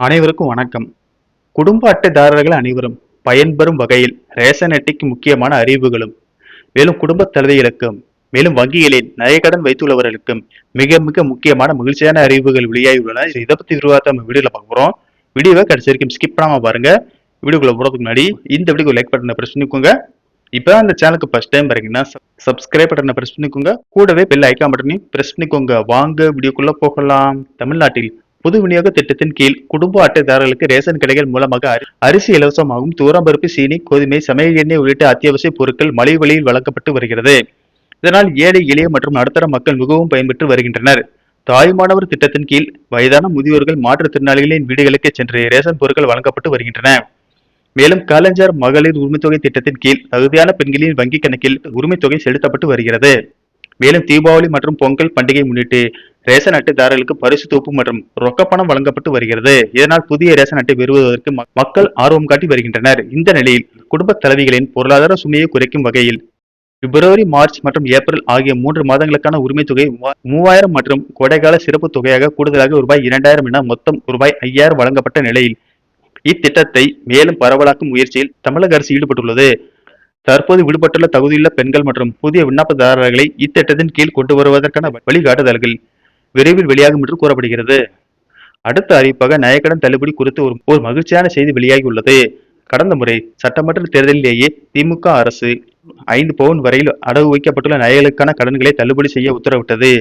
அனைவருக்கும் வணக்கம். குடும்ப அட்டைதாரர்கள் அனைவரும் பயன்பெறும் வகையில் ரேஷன் அட்டைக்கு முக்கியமான அறிவிப்புகளும், மேலும் குடும்ப தலைவிகளுக்கும், மேலும் வங்கிகளில் நகைக்கடன் வைத்துள்ளவர்களுக்கும் மிக மிக முக்கியமான மகிழ்ச்சியான அறிவிப்புகள் வெளியாகி உள்ளன. இதை பத்தி விரிவாக நம்ம வீடியோல பார்க்க போறோம். வீடியோவை கடைசி வரைக்கும் ஸ்கிப் பண்ணாம பாருங்க. வீடியோக்குள்ள போறதுக்கு முன்னாடி இந்த வீடியோக்கு லைக் பட்டனை பிரஸ் பண்ணிக்கோங்க. இப்போ அந்த சேனலுக்கு ஃபர்ஸ்ட் டைம் பாருங்கன்னா சப்ஸ்கிரைப் பட்டனை பிரஸ் பண்ணிக்கோங்க. கூடவே பெல் ஐக்கான் பட்டனையும் பிரஸ் பண்ணிக்கோங்க. வாங்க வீடியோக்குள்ள போகலாம். தமிழ்நாட்டில் பொது விநியோக திட்டத்தின் கீழ் குடும்ப அட்டைதாரர்களுக்கு ரேஷன் கடைகள் மூலமாக அரிசி இலவசமாகவும், தூரம்பருப்பு, சீனி, கோதுமை, சமையல் எண்ணெய் உள்ளிட்ட அத்தியாவசிய பொருட்கள் மலிவு விலையில் வழங்கப்பட்டு வருகிறது. இதனால் ஏழை, எளிய மற்றும் நடுத்தர மக்கள் மிகவும் பயன்பெற்று வருகின்றனர். தாய்மானவர் திட்டத்தின் கீழ் வயதான முதியோர்கள், மாற்றுத்திறனாளிகளின் வீடுகளுக்கு சென்று ரேஷன் பொருட்கள் வழங்கப்பட்டு வருகின்றன. மேலும் கலைஞர் மகளிர் உரிமைத்தொகை திட்டத்தின் கீழ் தகுதியான பெண்களின் வங்கிக் கணக்கில் உரிமைத்தொகை செலுத்தப்பட்டு வருகிறது. மேலும் தீபாவளி மற்றும் பொங்கல் பண்டிகை முன்னிட்டு ரேஷன் அட்டைதாரர்களுக்கு பரிசு தொகுப்பு மற்றும் ரொக்கப்பணம் வழங்கப்பட்டு வருகிறது. இதனால் புதிய ரேஷன் அட்டை பெறுவதற்கு மக்கள் ஆர்வம் காட்டி வருகின்றனர். இந்த நிலையில் குடும்ப தலைவிகளின் பொருளாதார சுமையை குறைக்கும் வகையில் பிப்ரவரி, மார்ச் மற்றும் ஏப்ரல் ஆகிய 3 மாதங்களுக்கான உரிமை தொகை 3000 மற்றும் கோடைகால சிறப்பு தொகையாக கூடுதலாக ரூபாய் 2000 என மொத்தம் ரூபாய் 5000 வழங்கப்பட்ட நிலையில் இத்திட்டத்தை மேலும் பரவலாக்கும் முயற்சியில் தமிழக அரசு ஈடுபட்டுள்ளது. தற்போது விடுபட்டுள்ள தகுதியுள்ள பெண்கள் மற்றும் புதிய விண்ணப்பதாரர்களை இத்திட்டத்தின் கீழ் கொண்டு வருவதற்கான வழிகாட்டுதல்கள் விரைவில் வெளியாகும் என்று கூறப்படுகிறது. அடுத்த அறிவிப்பாக நகைக்கடன் தள்ளுபடி குறித்து ஒரு மகிழ்ச்சியான செய்தி வெளியாகி உள்ளது. கடந்த முறை சட்டமன்ற தேர்தலிலேயே திமுக அரசு 5 பவுன் வரையில் அடகு வைக்கப்பட்டுள்ள நகைகளுக்கான கடன்களை தள்ளுபடி செய்ய உத்தரவிட்டது.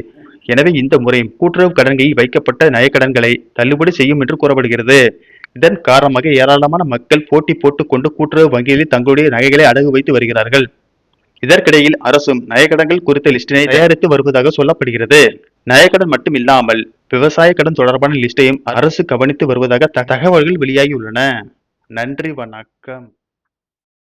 எனவே இந்த முறை கூட்டுறவு கடன்களில் வைக்கப்பட்ட நகைக்கடன்களை தள்ளுபடி செய்யும் என்று கூறப்படுகிறது. இதன் காரணமாக ஏராளமான மக்கள் போட்டி போட்டுக் கொண்டு கூட்டுறவு வங்கிகளில் தங்களுடைய நகைகளை அடகு வைத்து வருகிறார்கள். இதற்கிடையில் அரசும் நகைக்கடன்கள் குறித்த லிஸ்டினை தயாரித்து வருவதாக சொல்லப்படுகிறது. நகைக்கடன் மட்டும் இல்லாமல் விவசாய கடன் தொடர்பான லிஸ்டையும் அரசு கவனித்து வருவதாக தகவல்கள் வெளியாகியுள்ளன. நன்றி, வணக்கம்.